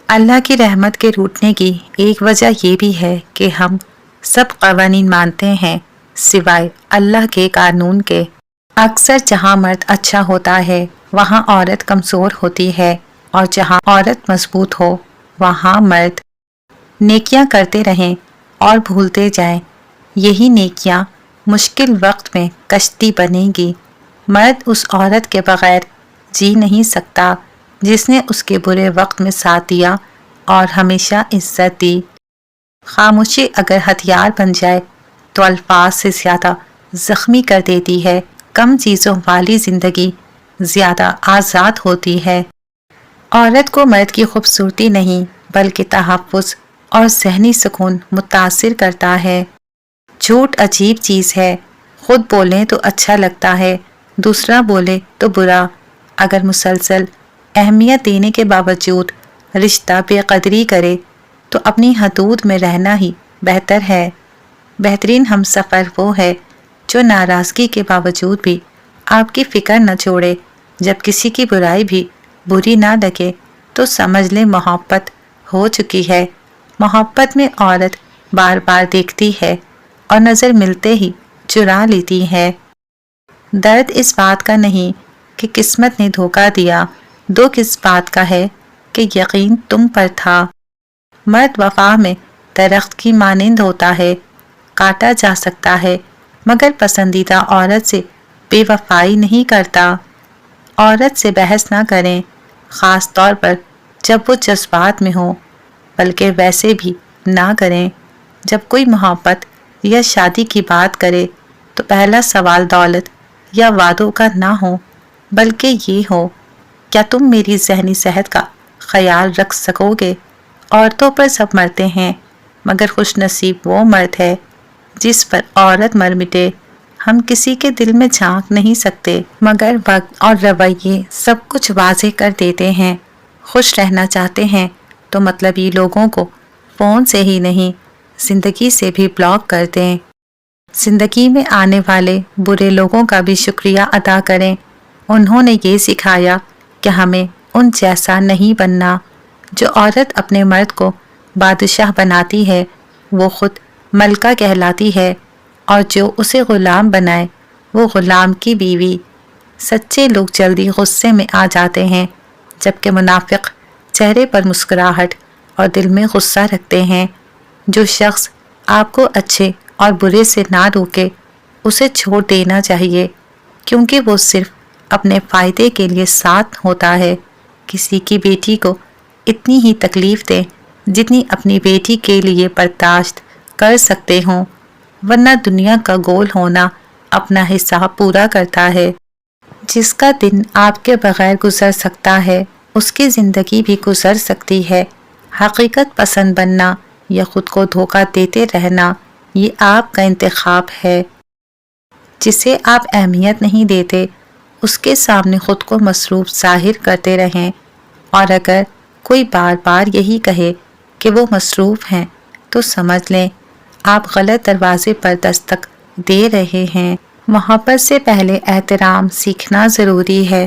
اللہ کی رحمت کے روٹنے کی ایک وجہ یہ بھی ہے کہ ہم سب قوانین مانتے ہیں سوائے اللہ کے قانون کے۔ اکثر جہاں مرد اچھا ہوتا ہے وہاں عورت کمزور ہوتی ہے، اور جہاں عورت مضبوط ہو وہاں مرد نیکیاں کرتے رہیں اور بھولتے جائیں۔ یہی نیکیاں مشکل وقت میں کشتی بنے گی۔ مرد اس عورت کے بغیر جی نہیں سکتا جس نے اس کے برے وقت میں ساتھ دیا اور ہمیشہ عزت دی۔ خاموشی اگر ہتھیار بن جائے تو الفاظ سے زیادہ زخمی کر دیتی ہے۔ کم چیزوں والی زندگی زیادہ آزاد ہوتی ہے۔ عورت کو مرد کی خوبصورتی نہیں بلکہ تحفظ اور ذہنی سکون متاثر کرتا ہے۔ جھوٹ عجیب چیز ہے، خود بولیں تو اچھا لگتا ہے، دوسرا بولے تو برا۔ اگر مسلسل اہمیت دینے کے باوجود رشتہ بے قدری کرے تو اپنی حدود میں رہنا ہی بہتر ہے۔ بہترین ہمسفر وہ ہے جو ناراضگی کے باوجود بھی آپ کی فکر نہ چھوڑے۔ جب کسی کی برائی بھی بری نہ لگے تو سمجھ لیں محبت ہو چکی ہے۔ محبت میں عورت بار بار دیکھتی ہے اور نظر ملتے ہی چرا لیتی ہے۔ درد اس بات کا نہیں کہ قسمت نے دھوکہ دیا، دکھ اس بات کا ہے کہ یقین تم پر تھا۔ مرد وفا میں درخت کی مانند ہوتا ہے، کاٹا جا سکتا ہے مگر پسندیدہ عورت سے بے وفائی نہیں کرتا۔ عورت سے بحث نہ کریں، خاص طور پر جب وہ جذبات میں ہو، بلکہ ویسے بھی نہ کریں۔ جب کوئی محبت یا شادی کی بات کرے تو پہلا سوال دولت یا وعدوں کا نہ ہو بلکہ یہ ہو، کیا تم میری ذہنی صحت کا خیال رکھ سکو گے؟ عورتوں پر سب مرتے ہیں مگر خوش نصیب وہ مرد ہے جس پر عورت مر مٹے۔ ہم کسی کے دل میں جھانک نہیں سکتے مگر وقت اور رویے سب کچھ واضح کر دیتے ہیں۔ خوش رہنا چاہتے ہیں تو مطلبی لوگوں کو فون سے ہی نہیں زندگی سے بھی بلاک کر دیں۔ زندگی میں آنے والے برے لوگوں کا بھی شکریہ ادا کریں۔ انہوں نے یہ سکھایا کہ ہمیں ان جیسا نہیں بننا۔ جو عورت اپنے مرد کو بادشاہ بناتی ہے وہ خود ملکہ کہلاتی ہے، اور جو اسے غلام بنائے وہ غلام کی بیوی۔ سچے لوگ جلدی غصے میں آ جاتے ہیں جبکہ منافق چہرے پر مسکراہٹ اور دل میں غصہ رکھتے ہیں۔ جو شخص آپ کو اچھے اور برے سے نہ روکے اسے چھوڑ دینا چاہیے، کیونکہ وہ صرف اپنے فائدے کے لیے ساتھ ہوتا ہے۔ کسی کی بیٹی کو اتنی ہی تکلیف دیں جتنی اپنی بیٹی کے لیے برداشت کر سکتے ہوں، ورنہ دنیا کا گول ہونا اپنا حساب پورا کرتا ہے۔ جس کا دن آپ کے بغیر گزر سکتا ہے اس کی زندگی بھی گزر سکتی ہے۔ حقیقت پسند بننا یا خود کو دھوکہ دیتے رہنا یہ آپ کا انتخاب ہے۔ جسے آپ اہمیت نہیں دیتے اس کے سامنے خود کو مصروف ظاہر کرتے رہیں، اور اگر کوئی بار بار یہی کہے کہ وہ مصروف ہیں تو سمجھ لیں آپ غلط دروازے پر دستک دے رہے ہیں۔ محبت سے پہلے احترام سیکھنا ضروری ہے،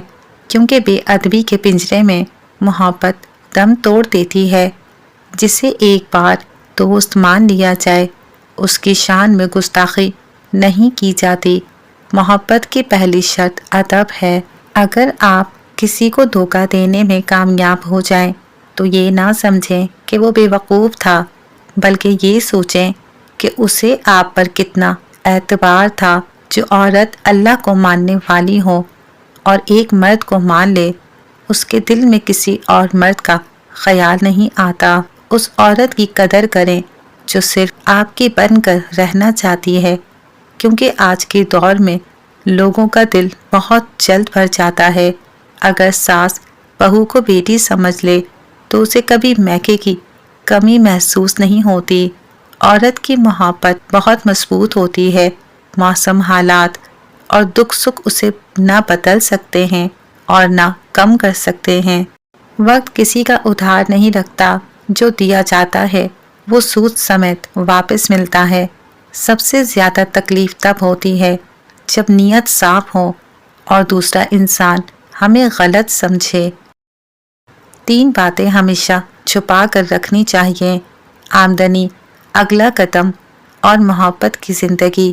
کیونکہ بے ادبی کے پنجرے میں محبت دم توڑ دیتی ہے۔ جسے ایک بار دوست مان لیا جائے اس کی شان میں گستاخی نہیں کی جاتی۔ محبت کی پہلی شرط ادب ہے۔ اگر آپ کسی کو دھوکہ دینے میں کامیاب ہو جائیں تو یہ نہ سمجھیں کہ وہ بے وقوف تھا، بلکہ یہ سوچیں کہ اسے آپ پر کتنا اعتبار تھا۔ جو عورت اللہ کو ماننے والی ہو اور ایک مرد کو مان لے اس کے دل میں کسی اور مرد کا خیال نہیں آتا۔ اس عورت کی قدر کریں جو صرف آپ کی بن کر رہنا چاہتی ہے، کیونکہ آج کے دور میں لوگوں کا دل بہت جلد بھر جاتا ہے۔ اگر ساس بہو کو بیٹی سمجھ لے تو اسے کبھی میکے کی کمی محسوس نہیں ہوتی۔ عورت کی محبت بہت مضبوط ہوتی ہے۔ موسم، حالات اور دکھ سکھ اسے نہ بدل سکتے ہیں اور نہ کم کر سکتے ہیں۔ وقت کسی کا ادھار نہیں رکھتا، جو دیا جاتا ہے وہ سود سمیت واپس ملتا ہے۔ سب سے زیادہ تکلیف تب ہوتی ہے جب نیت صاف ہو اور دوسرا انسان ہمیں غلط سمجھے۔ 3 باتیں ہمیشہ چھپا کر رکھنی چاہیے: آمدنی، اگلا قدم اور محبت کی زندگی۔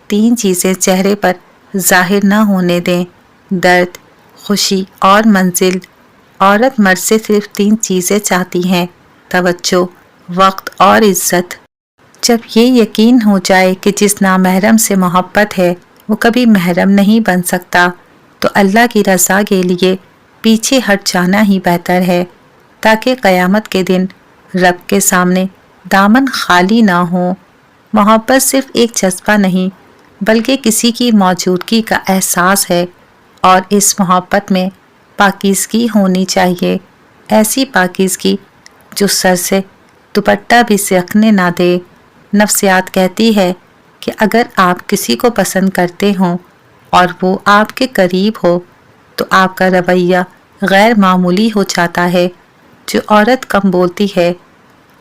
3 چیزیں چہرے پر ظاہر نہ ہونے دیں: درد، خوشی اور منزل۔ عورت مرد سے صرف 3 چیزیں چاہتی ہیں: توجہ، وقت اور عزت۔ جب یہ یقین ہو جائے کہ جس نامحرم سے محبت ہے وہ کبھی محرم نہیں بن سکتا، تو اللہ کی رضا کے لیے پیچھے ہٹ جانا ہی بہتر ہے، تاکہ قیامت کے دن رب کے سامنے دامن خالی نہ ہو۔ محبت صرف ایک جذبہ نہیں بلکہ کسی کی موجودگی کا احساس ہے، اور اس محبت میں پاکیزگی ہونی چاہیے، ایسی پاکیزگی جو سر سے دوپٹہ بھی سرکنے نہ دے۔ نفسیات کہتی ہے کہ اگر آپ کسی کو پسند کرتے ہوں اور وہ آپ کے قریب ہو تو آپ کا رویہ غیر معمولی ہو جاتا ہے۔ جو عورت کم بولتی ہے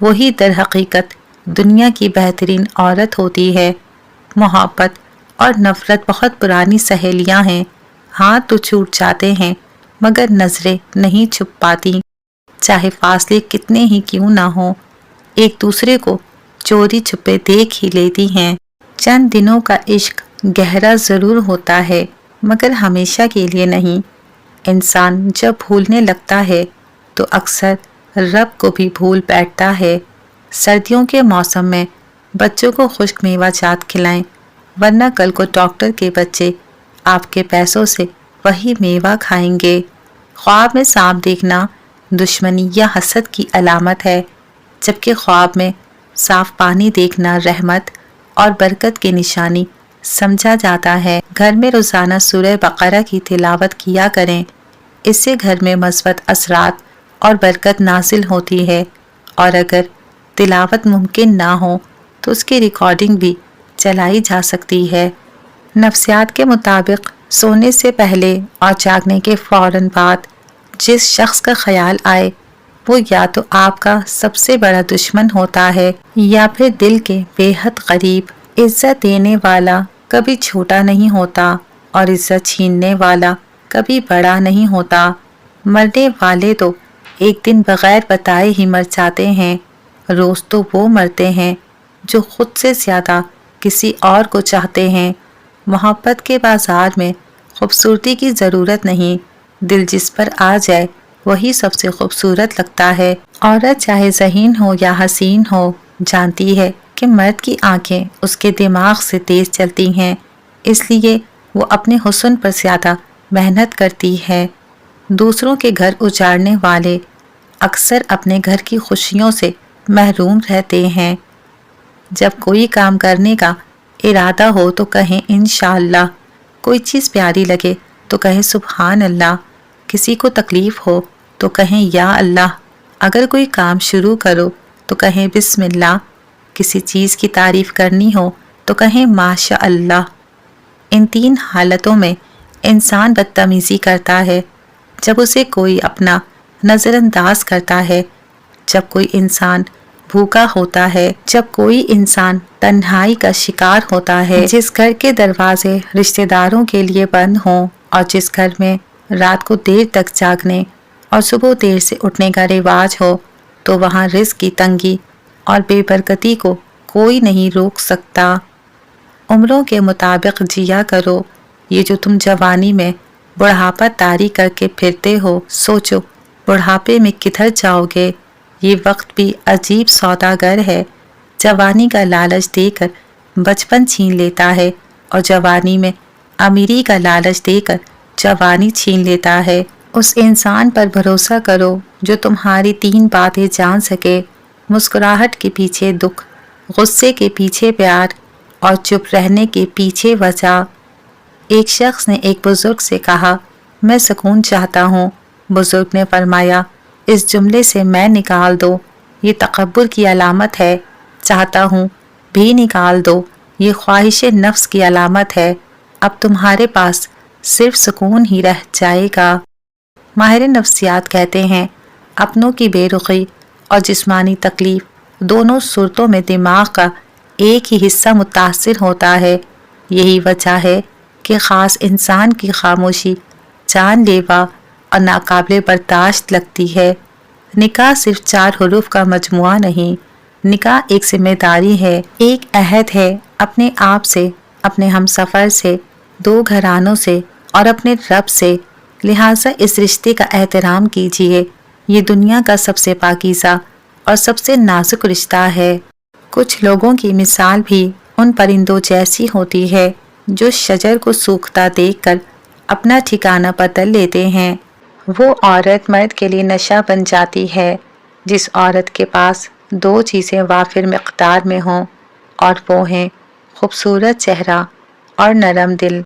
وہی در حقیقت دنیا کی بہترین عورت ہوتی ہے۔ محبت اور نفرت بہت پرانی سہیلیاں ہیں، ہاتھ تو چھوٹ جاتے ہیں مگر نظریں نہیں چھپ پاتی، چاہے فاصلے کتنے ہی کیوں نہ ہوں، ایک دوسرے کو چوری چھپے دیکھ ہی لیتی ہیں۔ چند دنوں کا عشق گہرا ضرور ہوتا ہے مگر ہمیشہ کے لیے نہیں۔ انسان جب بھولنے لگتا ہے تو اکثر رب کو بھی بھول بیٹھتا ہے۔ سردیوں کے موسم میں بچوں کو خشک میوہ جات کھلائیں، ورنہ کل کو ڈاکٹر کے بچے آپ کے پیسوں سے وہی میوہ کھائیں گے۔ خواب میں سانپ دیکھنا دشمنی یا حسد کی علامت ہے، جبکہ خواب میں صاف پانی دیکھنا رحمت اور برکت کی نشانی سمجھا جاتا ہے۔ گھر میں روزانہ سورہ بقرہ کی تلاوت کیا کریں، اس سے گھر میں مثبت اثرات اور برکت نازل ہوتی ہے، اور اگر تلاوت ممکن نہ ہو تو اس کی ریکارڈنگ بھی چلائی جا سکتی ہے۔ نفسیات کے مطابق سونے سے پہلے اور جاگنے کے فوراً بعد جس شخص کا خیال آئے وہ یا تو آپ کا سب سے بڑا دشمن ہوتا ہے یا پھر دل کے بے حد قریب۔ عزت دینے والا کبھی چھوٹا نہیں ہوتا اور عزت چھیننے والا کبھی بڑا نہیں ہوتا۔ مرنے والے تو ایک دن بغیر بتائے ہی مر جاتے ہیں، روز تو وہ مرتے ہیں جو خود سے زیادہ کسی اور کو چاہتے ہیں۔ محبت کے بازار میں خوبصورتی کی ضرورت نہیں، دل جس پر آ جائے وہی سب سے خوبصورت لگتا ہے۔ عورت چاہے ذہین ہو یا حسین ہو، جانتی ہے کہ مرد کی آنکھیں اس کے دماغ سے تیز چلتی ہیں، اس لیے وہ اپنے حسن پر زیادہ محنت کرتی ہے۔ دوسروں کے گھر اجاڑنے والے اکثر اپنے گھر کی خوشیوں سے محروم رہتے ہیں۔ جب کوئی کام کرنے کا ارادہ ہو تو کہیں انشاءاللہ، کوئی چیز پیاری لگے تو کہیں سبحان اللہ، کسی کو تکلیف ہو تو کہیں یا اللہ، اگر کوئی کام شروع کرو تو کہیں بسم اللہ، کسی چیز کی تعریف کرنی ہو تو کہیں ماشاء اللہ۔ ان 3 حالتوں میں انسان بدتمیزی کرتا ہے: جب اسے کوئی اپنا نظر انداز کرتا ہے، جب کوئی انسان بھوکا ہوتا ہے، جب کوئی انسان تنہائی کا شکار ہوتا ہے، جس گھر کے دروازے رشتہ داروں کے لیے بند ہوں اور جس گھر میں رات کو دیر تک جاگنے اور صبح دیر سے اٹھنے کا رواج ہو، تو وہاں رزق کی تنگی اور بے برکتی کو کوئی نہیں روک سکتا۔ عمروں کے مطابق جیا کرو، یہ جو تم جوانی میں بڑھاپا طاری کر کے پھرتے ہو، سوچو بڑھاپے میں کدھر جاؤ گے؟ یہ وقت بھی عجیب سوداگر ہے، جوانی کا لالچ دے کر بچپن چھین لیتا ہے اور جوانی میں امیری کا لالچ دے کر جوانی چھین لیتا ہے۔ اس انسان پر بھروسہ کرو جو تمہاری 3 باتیں جان سکے: مسکراہٹ کے پیچھے دکھ، غصے کے پیچھے پیار اور چپ رہنے کے پیچھے وجہ۔ ایک شخص نے ایک بزرگ سے کہا، میں سکون چاہتا ہوں۔ بزرگ نے فرمایا، اس جملے سے میں نکال دو، یہ تکبر کی علامت ہے۔ چاہتا ہوں بھی نکال دو، یہ خواہش نفس کی علامت ہے۔ اب تمہارے پاس صرف سکون ہی رہ جائے گا۔ ماہر نفسیات کہتے ہیں، اپنوں کی بے رخی اور جسمانی تکلیف دونوں صورتوں میں دماغ کا ایک ہی حصہ متاثر ہوتا ہے۔ یہی وجہ ہے کہ خاص انسان کی خاموشی جان لیوا اور ناقابل برداشت لگتی ہے۔ نکاح صرف 4 حروف کا مجموعہ نہیں، نکاح ایک ذمہ داری ہے، ایک عہد ہے اپنے آپ سے، اپنے ہم سفر سے، 2 گھرانوں سے اور اپنے رب سے۔ لہٰذا اس رشتے کا احترام کیجیے، یہ دنیا کا سب سے پاکیزہ اور سب سے نازک رشتہ ہے۔ کچھ لوگوں کی مثال بھی ان پرندوں جیسی ہوتی ہے جو شجر کو سوکھتا دیکھ کر اپنا ٹھکانہ بدل لیتے ہیں۔ وہ عورت مرد کے لیے نشہ بن جاتی ہے جس عورت کے پاس 2 چیزیں وافر مقدار میں ہوں، اور وہ ہیں خوبصورت چہرہ اور نرم دل۔